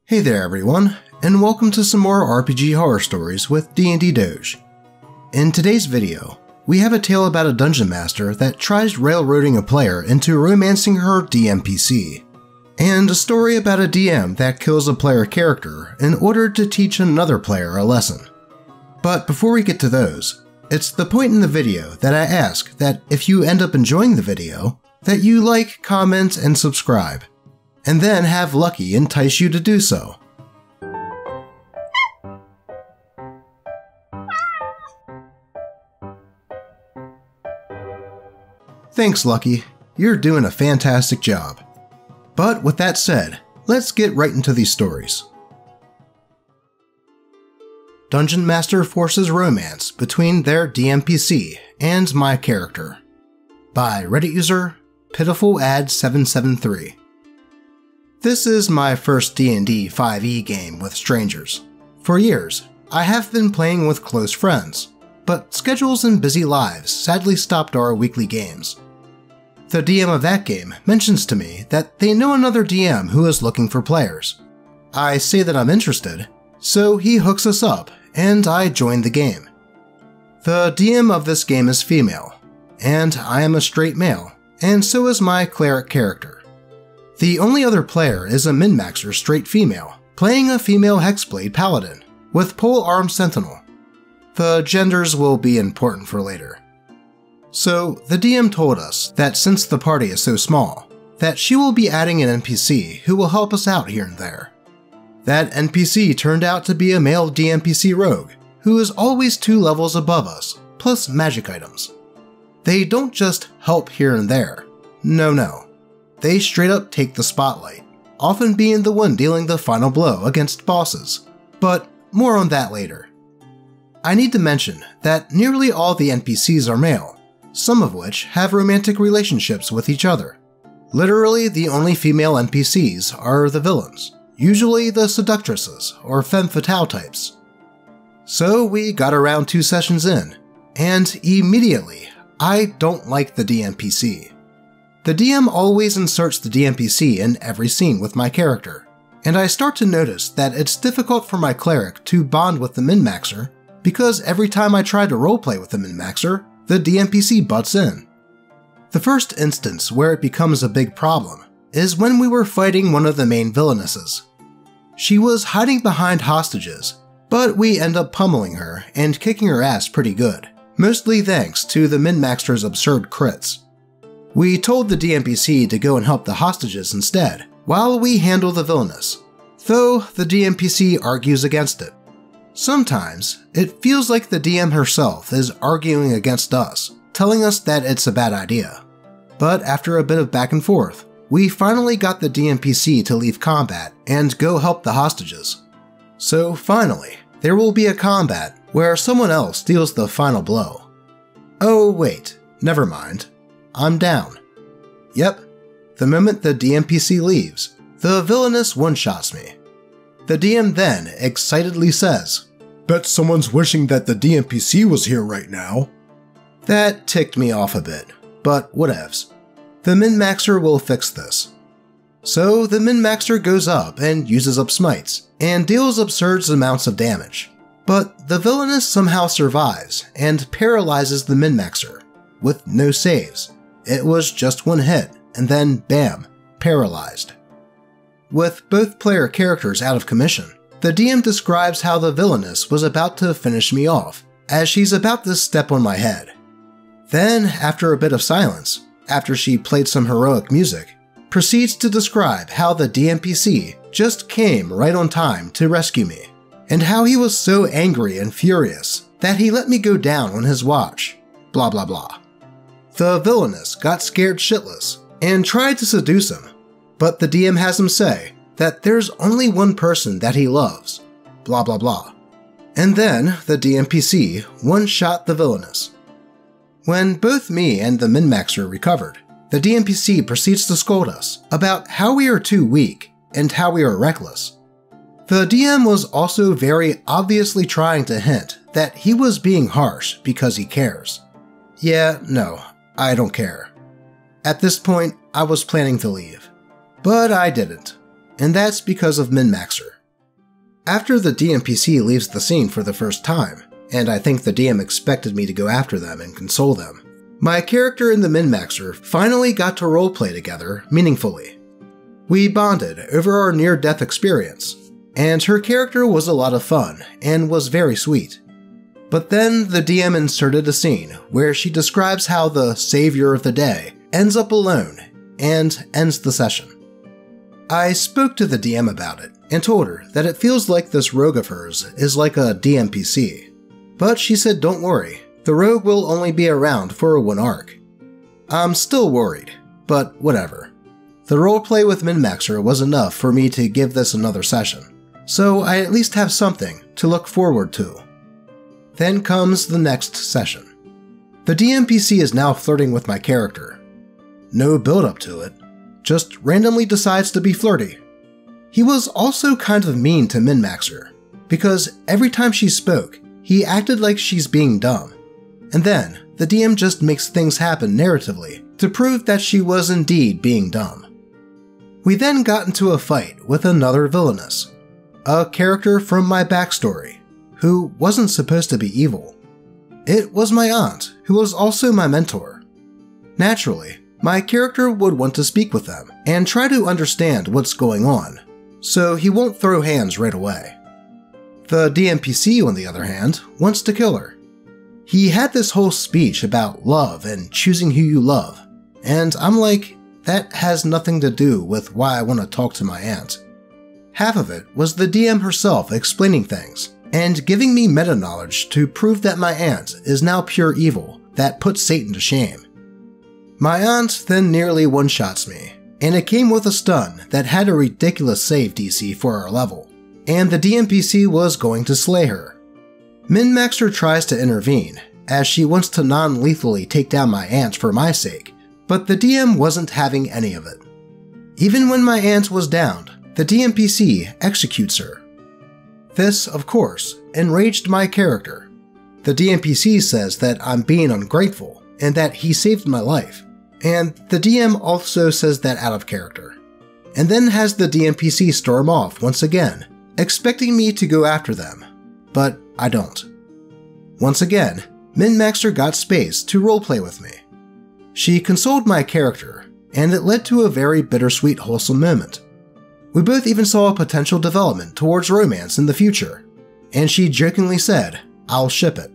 Hey there everyone, and welcome to some more RPG horror stories with D&D Doge. In today's video, we have a tale about a dungeon master that tries railroading a player into romancing her DMPC, and a story about a DM that kills a player character in order to teach another player a lesson. But before we get to those, it's the point in the video that I ask that if you end up enjoying the video, that you like, comment, and subscribe, and then have Lucky entice you to do so. Thanks, Lucky. You're doing a fantastic job. But with that said, let's get right into these stories. Dungeon Master forces romance between their DMPC and my character. By Reddit user PitifulAd773. This is my first D&D 5e game with strangers. For years, I have been playing with close friends, but schedules and busy lives sadly stopped our weekly games. The DM of that game mentions to me that they know another DM who is looking for players. I say that I'm interested, so he hooks us up and I join the game. The DM of this game is female, and I am a straight male, and so is my cleric character. The only other player is a min-maxer straight female, playing a female hexblade paladin with polearm sentinel. The genders will be important for later. So the DM told us that since the party is so small, that she will be adding an NPC who will help us out here and there. That NPC turned out to be a male DMPC rogue, who is always 2 levels above us, plus magic items. They don't just help here and there. No. They straight up take the spotlight, often being the one dealing the final blow against bosses, but more on that later. I need to mention that nearly all the NPCs are male, some of which have romantic relationships with each other. Literally the only female NPCs are the villains, usually the seductresses or femme fatale types. So we got around 2 sessions in, and immediately I don't like the DMPC. The DM always inserts the DMPC in every scene with my character, and I start to notice that it's difficult for my cleric to bond with the min-maxer because every time I try to roleplay with the min-maxer, the DMPC butts in. The first instance where it becomes a big problem is when we were fighting one of the main villainesses. She was hiding behind hostages, but we end up pummeling her and kicking her ass pretty good, mostly thanks to the min-maxer's absurd crits. We told the DMPC to go and help the hostages instead, while we handle the villainess, though the DMPC argues against it. Sometimes, it feels like the DM herself is arguing against us, telling us that it's a bad idea. But after a bit of back and forth, we finally got the DMPC to leave combat and go help the hostages. So finally, there will be a combat where someone else deals the final blow. Oh wait, never mind. I'm down. Yep, the moment the DMPC leaves, the villainess one-shots me. The DM then excitedly says, "Bet someone's wishing that the DMPC was here right now." That ticked me off a bit, but whatevs. The min-maxer will fix this. So the min-maxer goes up and uses up smites, and deals absurd amounts of damage. But the villainess somehow survives and paralyzes the min-maxer, with no saves. It was just 1 hit, and then bam, paralyzed. With both player characters out of commission, the DM describes how the villainess was about to finish me off, as she's about to step on my head. Then, after a bit of silence, after she played some heroic music, proceeds to describe how the DMPC just came right on time to rescue me, and how he was so angry and furious that he let me go down on his watch, blah blah blah. The villainess got scared shitless and tried to seduce him, but the DM has him say that there's only one person that he loves, blah blah blah. And then the DMPC one-shot the villainess. When both me and the min-maxer recovered, the DMPC proceeds to scold us about how we are too weak and how we are reckless. The DM was also very obviously trying to hint that he was being harsh because he cares. Yeah, no, I don't care. At this point, I was planning to leave, but I didn't, and that's because of min-maxer. After the DMPC leaves the scene for the first time, and I think the DM expected me to go after them and console them, my character and the Min-Maxer finally got to roleplay together meaningfully. We bonded over our near-death experience, and her character was a lot of fun and was very sweet. But then the DM inserted a scene where she describes how the savior of the day ends up alone and ends the session. I spoke to the DM about it and told her that it feels like this rogue of hers is like a DMPC. But she said don't worry, the rogue will only be around for one arc. I'm still worried, but whatever. The roleplay with Min-Maxer was enough for me to give this another session, so I at least have something to look forward to. Then comes the next session. The DMPC is now flirting with my character. No build-up to it, just randomly decides to be flirty. He was also kind of mean to Min-Maxer, because every time she spoke, he acted like she's being dumb. And then, the DM just makes things happen narratively to prove that she was indeed being dumb. We then got into a fight with another villainess, a character from my backstory, who wasn't supposed to be evil. It was my aunt, who was also my mentor. Naturally, my character would want to speak with them and try to understand what's going on, so he won't throw hands right away. The DMPC, on the other hand, wants to kill her. He had this whole speech about love and choosing who you love, and I'm like, that has nothing to do with why I want to talk to my aunt. Half of it was the DM herself explaining things and giving me meta-knowledge to prove that my aunt is now pure evil that puts Satan to shame. My aunt then nearly one-shots me, and it came with a stun that had a ridiculous save DC for our level, and the DMPC was going to slay her. Min-Maxer tries to intervene, as she wants to non-lethally take down my aunt for my sake, but the DM wasn't having any of it. Even when my aunt was downed, the DMPC executes her. This, of course, enraged my character. The DMPC says that I'm being ungrateful, and that he saved my life, and the DM also says that out of character, and then has the DMPC storm off once again, expecting me to go after them, but I don't. Once again, Min-Maxer got space to roleplay with me. She consoled my character, and it led to a very bittersweet wholesome moment. We both even saw a potential development towards romance in the future, and she jokingly said, "I'll ship it."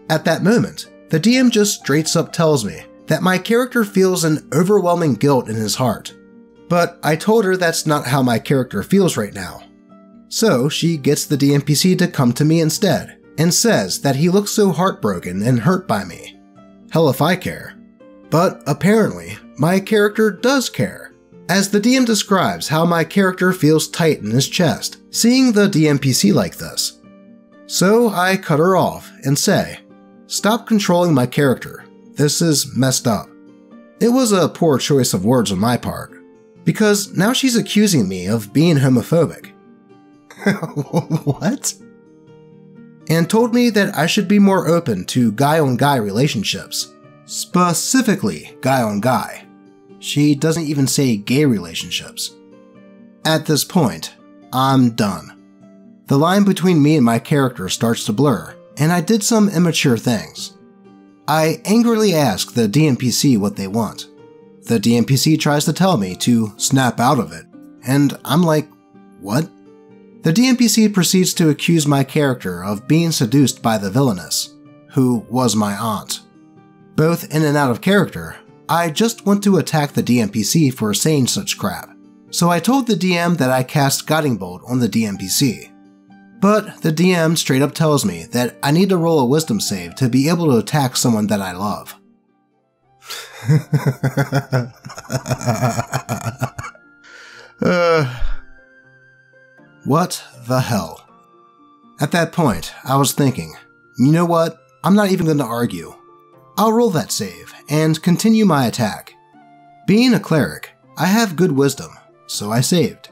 At that moment, the DM just straight up tells me that my character feels an overwhelming guilt in his heart, but I told her that's not how my character feels right now. So she gets the DMPC to come to me instead, and says that he looks so heartbroken and hurt by me. Hell if I care. But apparently, my character does care, as the DM describes how my character feels tight in his chest, seeing the DMPC like this. So I cut her off and say, "Stop controlling my character. This is messed up." It was a poor choice of words on my part, because now she's accusing me of being homophobic. What? And told me that I should be more open to guy-on-guy relationships. Specifically guy-on-guy. She doesn't even say gay relationships. At this point, I'm done. The line between me and my character starts to blur, and I did some immature things. I angrily ask the DMPC what they want. The DMPC tries to tell me to snap out of it, and I'm like, what? The DMPC proceeds to accuse my character of being seduced by the villainess, who was my aunt. Both in and out of character, I just want to attack the DMPC for saying such crap, so I told the DM that I cast Guiding Bolt on the DMPC. But the DM straight up tells me that I need to roll a wisdom save to be able to attack someone that I love. What the hell? At that point, I was thinking, you know what, I'm not even going to argue. I'll roll that save and continue my attack. Being a cleric, I have good wisdom, so I saved.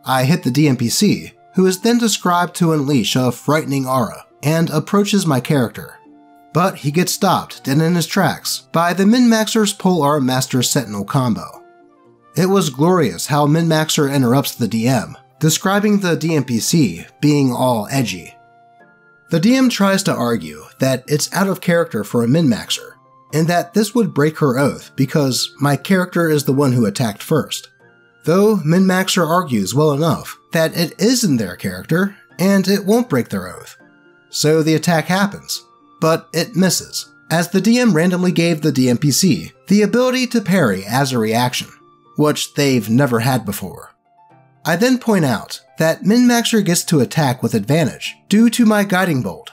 I hit the DMPC, who is then described to unleash a frightening aura and approaches my character. But he gets stopped dead in his tracks by the Min-Maxer's Polearm Master Sentinel combo. It was glorious how Min-Maxer interrupts the DM, describing the DMPC being all edgy. The DM tries to argue that it's out of character for a min-maxer, and that this would break her oath because my character is the one who attacked first. Though min-maxer argues well enough that it is in their character and it won't break their oath. So the attack happens, but it misses, as the DM randomly gave the DMPC the ability to parry as a reaction, which they've never had before. I then point out that min-maxer gets to attack with advantage due to my guiding bolt.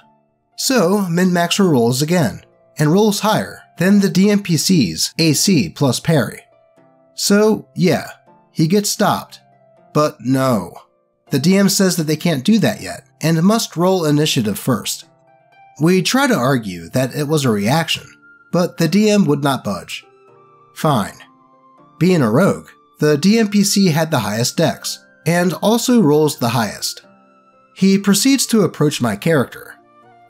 So min-maxer rolls again, and rolls higher than the DMPC's AC plus parry. So yeah, he gets stopped. But no, the DM says that they can't do that yet, and must roll initiative first. We try to argue that it was a reaction, but the DM would not budge. Fine. Being a rogue, the DMPC had the highest dex, and also rolls the highest. He proceeds to approach my character.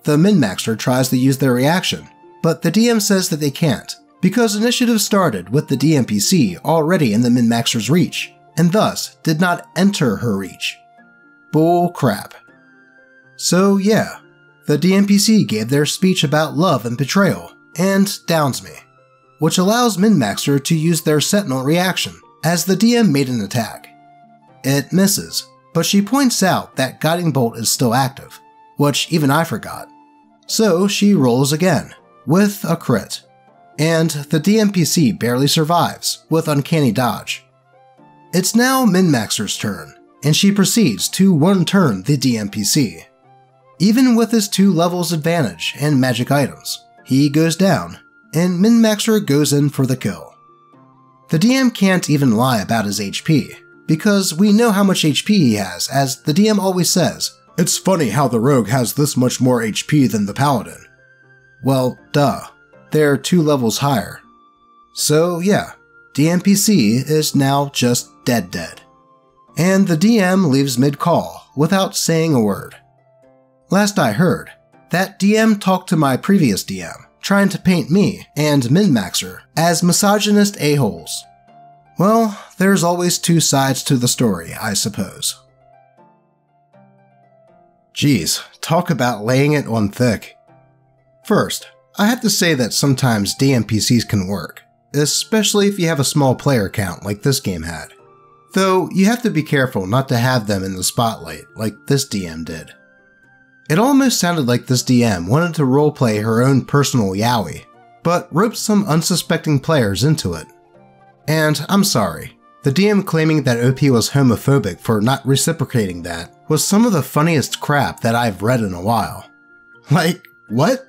The min-maxer tries to use their reaction, but the DM says that they can't, because initiative started with the DMPC already in the min-maxer's reach, and thus did not enter her reach. Bull crap. So yeah, the DMPC gave their speech about love and betrayal, and downs me, which allows min-maxer to use their sentinel reaction, as the DM made an attack. It misses, but she points out that guiding bolt is still active, which even I forgot. So she rolls again, with a crit, and the DMPC barely survives with uncanny dodge. It's now min-maxer's turn, and she proceeds to one-turn the DMPC. Even with his 2 levels advantage and magic items, he goes down, and min-maxer goes in for the kill. The DM can't even lie about his HP, because we know how much HP he has, as the DM always says, "It's funny how the rogue has this much more HP than the paladin." Well, duh. They're 2 levels higher. So yeah, DMPC is now just dead. And the DM leaves mid-call without saying a word. Last I heard, that DM talked to my previous DM, trying to paint me and min-maxer as misogynist a-holes. Well, there's always 2 sides to the story, I suppose. Geez, talk about laying it on thick. First, I have to say that sometimes DMPCs can work, especially if you have a small player count like this game had. Though you have to be careful not to have them in the spotlight like this DM did. It almost sounded like this DM wanted to roleplay her own personal yaoi, but roped some unsuspecting players into it. And I'm sorry, the DM claiming that OP was homophobic for not reciprocating that was some of the funniest crap that I've read in a while. Like, what?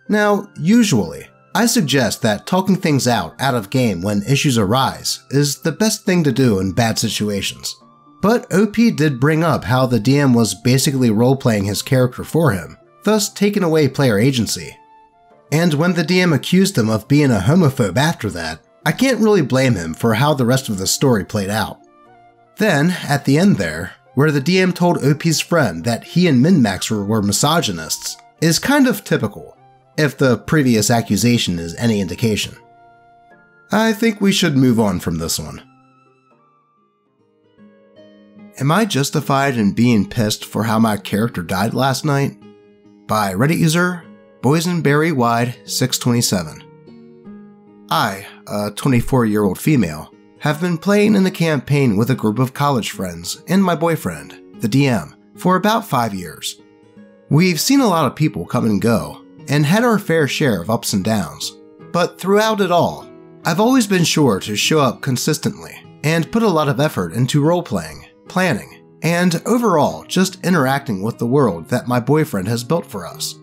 Now, usually, I suggest that talking things out of game when issues arise is the best thing to do in bad situations. But OP did bring up how the DM was basically roleplaying his character for him, thus taking away player agency. And when the DM accused him of being a homophobe after that, I can't really blame him for how the rest of the story played out. Then, at the end there, where the DM told OP's friend that he and min-maxer were misogynists, is kind of typical, if the previous accusation is any indication. I think we should move on from this one. Am I justified in being pissed for how my character died last night? By Reddit user BoysenberryWide627. I, a 24-year-old female, have been playing in the campaign with a group of college friends and my boyfriend, the DM, for about 5 years. We've seen a lot of people come and go, and had our fair share of ups and downs, but throughout it all, I've always been sure to show up consistently, and put a lot of effort into role-playing, planning, and overall just interacting with the world that my boyfriend has built for us.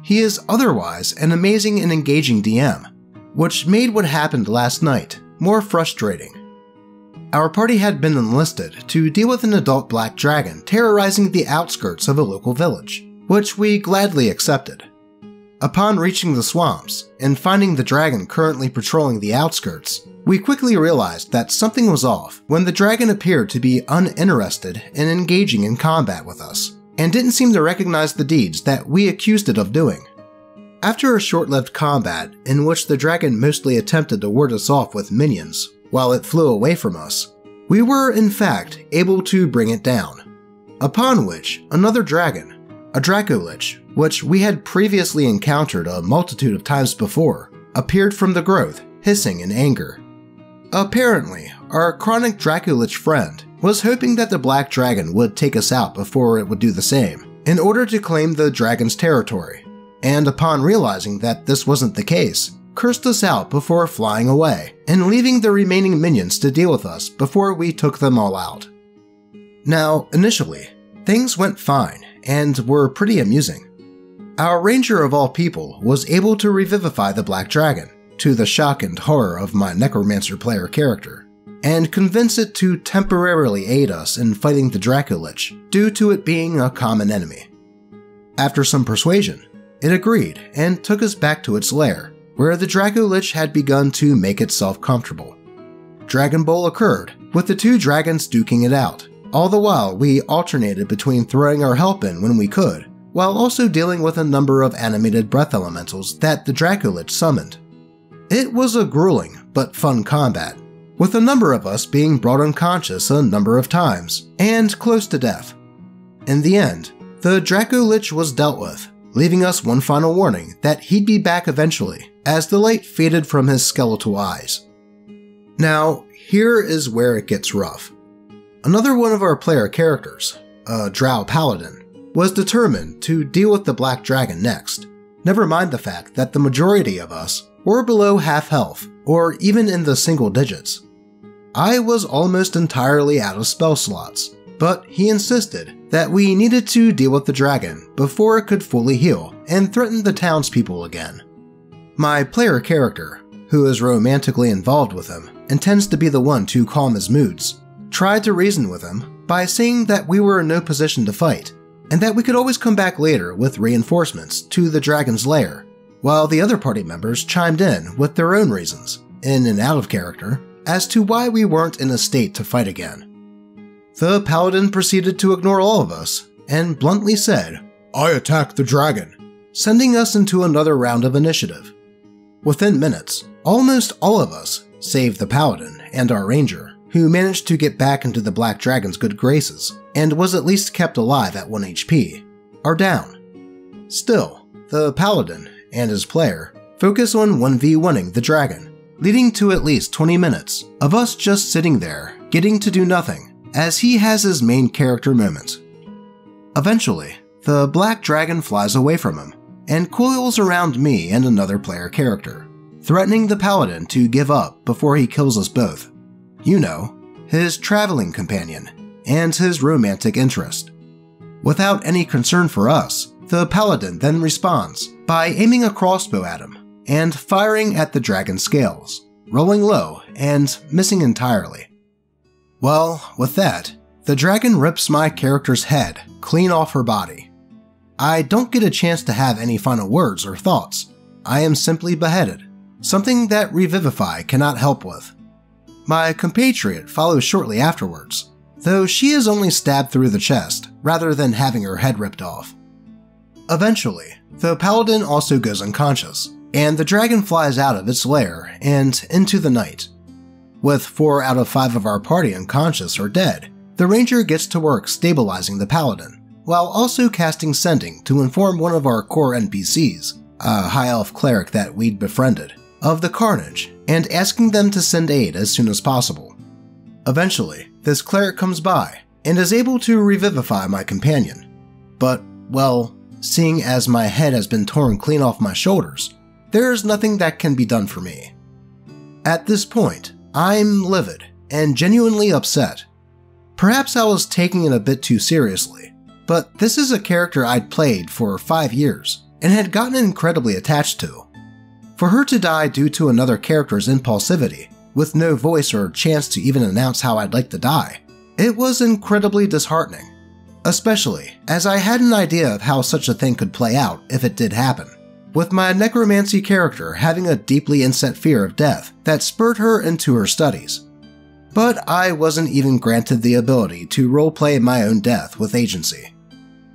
He is otherwise an amazing and engaging DM, which made what happened last night more frustrating. Our party had been enlisted to deal with an adult black dragon terrorizing the outskirts of a local village, which we gladly accepted. Upon reaching the swamps and finding the dragon currently patrolling the outskirts, we quickly realized that something was off when the dragon appeared to be uninterested in engaging in combat with us, and didn't seem to recognize the deeds that we accused it of doing. After a short-lived combat in which the dragon mostly attempted to ward us off with minions while it flew away from us, we were in fact able to bring it down. Upon which, another dragon, a Dracolich, which we had previously encountered a multitude of times before, appeared from the growth, hissing in anger. Apparently, our chronic Dracolich friend was hoping that the black dragon would take us out before it would do the same, in order to claim the dragon's territory, and upon realizing that this wasn't the case, cursed us out before flying away, and leaving the remaining minions to deal with us before we took them all out. Now, initially, things went fine and were pretty amusing. Our ranger of all people was able to revivify the black dragon, to the shock and horror of my necromancer player character, and convince it to temporarily aid us in fighting the Dracolich due to it being a common enemy. After some persuasion, it agreed and took us back to its lair, where the Dracolich had begun to make itself comfortable. Dragon Bowl occurred, with the two dragons duking it out. All the while, we alternated between throwing our help in when we could, while also dealing with a number of animated breath elementals that the Dracolich summoned. It was a grueling but fun combat, with a number of us being brought unconscious a number of times, and close to death. In the end, the Dracolich was dealt with, leaving us one final warning that he'd be back eventually, as the light faded from his skeletal eyes. Now, here is where it gets rough. Another one of our player characters, a Drow Paladin, was determined to deal with the Black Dragon next, never mind the fact that the majority of us were below half health, or even in the single digits. I was almost entirely out of spell slots, but he insisted that we needed to deal with the dragon before it could fully heal and threaten the townspeople again. My player character, who is romantically involved with him and tends to be the one to calm his moods, tried to reason with him by saying that we were in no position to fight, and that we could always come back later with reinforcements to the dragon's lair, while the other party members chimed in with their own reasons, in and out of character, as to why we weren't in a state to fight again. The paladin proceeded to ignore all of us, and bluntly said, "I attacked the dragon," sending us into another round of initiative. Within minutes, almost all of us, save the paladin and our ranger, who managed to get back into the black dragon's good graces, and was at least kept alive at 1 HP, are down. Still, the paladin and his player focus on 1v1ing the dragon, leading to at least 20 minutes of us just sitting there, getting to do nothing, as he has his main character moment. Eventually, the black dragon flies away from him, and coils around me and another player character, threatening the paladin to give up before he kills us both. You know, his traveling companion, and his romantic interest. Without any concern for us, the paladin then responds by aiming a crossbow at him, and firing at the dragon's scales, rolling low and missing entirely. Well, with that, the dragon rips my character's head clean off her body. I don't get a chance to have any final words or thoughts. I am simply beheaded, something that Revivify cannot help with. My compatriot follows shortly afterwards, though she is only stabbed through the chest rather than having her head ripped off. Eventually, the paladin also goes unconscious, and the dragon flies out of its lair and into the night. With 4 out of 5 of our party unconscious or dead, the ranger gets to work stabilizing the paladin, while also casting Sending to inform one of our core NPCs, a high elf cleric that we'd befriended, of the carnage, and asking them to send aid as soon as possible. Eventually, this cleric comes by, and is able to revivify my companion. But, well, seeing as my head has been torn clean off my shoulders, there is nothing that can be done for me. At this point, I'm livid and genuinely upset. Perhaps I was taking it a bit too seriously, but this is a character I'd played for 5 years and had gotten incredibly attached to. For her to die due to another character's impulsivity, with no voice or chance to even announce how I'd like to die, it was incredibly disheartening, especially as I had an idea of how such a thing could play out if it did happen, with my necromancy character having a deeply inset fear of death that spurred her into her studies. But I wasn't even granted the ability to roleplay my own death with agency.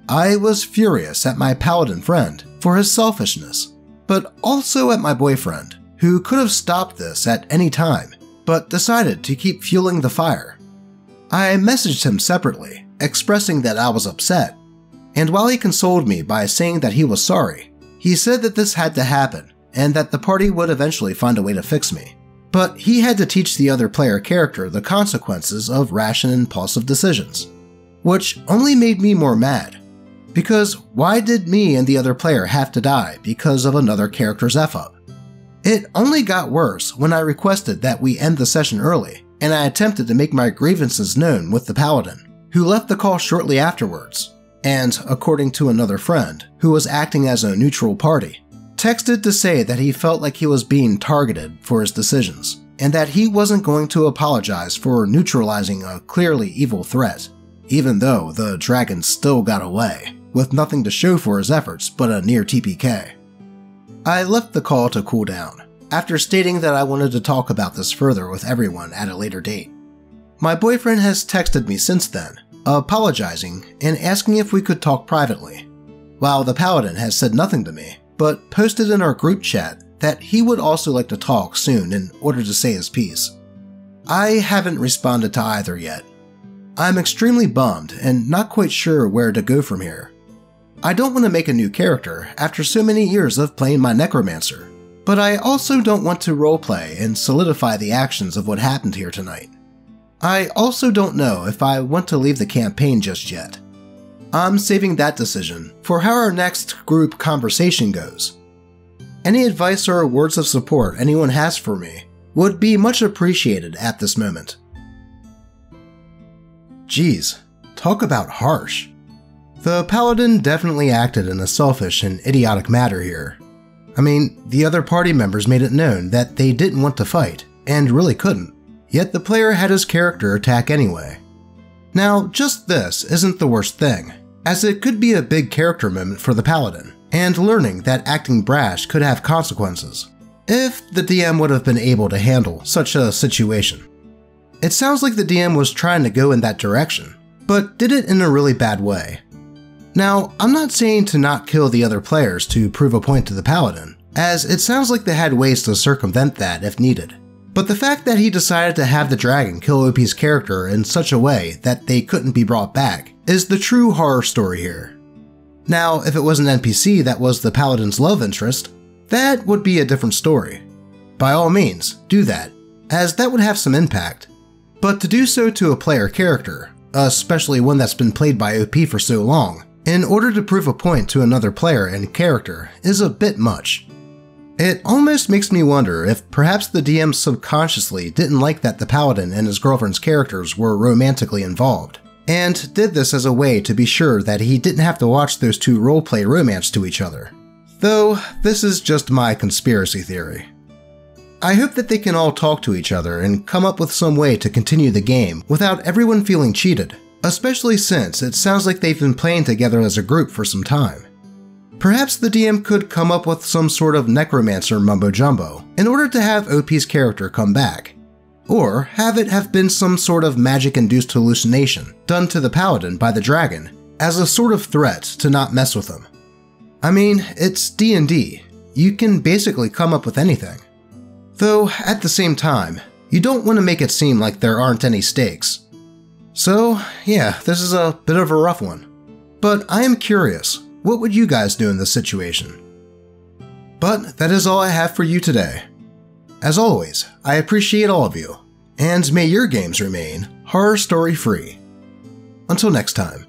I was furious at my paladin friend for his selfishness, but also at my boyfriend, who could have stopped this at any time, but decided to keep fueling the fire, I messaged him separately, expressing that I was upset, and while he consoled me by saying that he was sorry, he said that this had to happen and that the party would eventually find a way to fix me. But he had to teach the other player character the consequences of rash and impulsive decisions, which only made me more mad. Because why did me and the other player have to die because of another character's F-up? It only got worse when I requested that we end the session early, and I attempted to make my grievances known with the paladin, who left the call shortly afterwards, and, according to another friend, who was acting as a neutral party, texted to say that he felt like he was being targeted for his decisions, and that he wasn't going to apologize for neutralizing a clearly evil threat, even though the dragon still got away, with nothing to show for his efforts but a near TPK. I left the call to cool down, after stating that I wanted to talk about this further with everyone at a later date. My boyfriend has texted me since then, apologizing and asking if we could talk privately, while the paladin has said nothing to me, but posted in our group chat that he would also like to talk soon in order to say his piece. I haven't responded to either yet. I'm extremely bummed and not quite sure where to go from here. I don't want to make a new character after so many years of playing my necromancer, but I also don't want to roleplay and solidify the actions of what happened here tonight. I also don't know if I want to leave the campaign just yet. I'm saving that decision for how our next group conversation goes. Any advice or words of support anyone has for me would be much appreciated at this moment. Geez, talk about harsh. The paladin definitely acted in a selfish and idiotic manner here. I mean, the other party members made it known that they didn't want to fight, and really couldn't, yet the player had his character attack anyway. Now, just this isn't the worst thing, as it could be a big character moment for the paladin, and learning that acting brash could have consequences, if the DM would have been able to handle such a situation. It sounds like the DM was trying to go in that direction, but did it in a really bad way. Now, I'm not saying to not kill the other players to prove a point to the paladin, as it sounds like they had ways to circumvent that if needed. But the fact that he decided to have the dragon kill OP's character in such a way that they couldn't be brought back is the true horror story here. Now, if it was an NPC that was the paladin's love interest, that would be a different story. By all means, do that, as that would have some impact. But to do so to a player character, especially one that's been played by OP for so long, in order to prove a point to another player and character is a bit much. It almost makes me wonder if perhaps the DM subconsciously didn't like that the paladin and his girlfriend's characters were romantically involved, and did this as a way to be sure that he didn't have to watch those two roleplay romance to each other. Though, this is just my conspiracy theory. I hope that they can all talk to each other and come up with some way to continue the game without everyone feeling cheated, especially since it sounds like they've been playing together as a group for some time. Perhaps the DM could come up with some sort of necromancer mumbo-jumbo in order to have OP's character come back, or have it have been some sort of magic-induced hallucination done to the paladin by the dragon as a sort of threat to not mess with him. I mean, it's D&D. You can basically come up with anything. Though, at the same time, you don't want to make it seem like there aren't any stakes. So, yeah, this is a bit of a rough one. But I am curious, what would you guys do in this situation? But that is all I have for you today. As always, I appreciate all of you, and may your games remain horror story free. Until next time.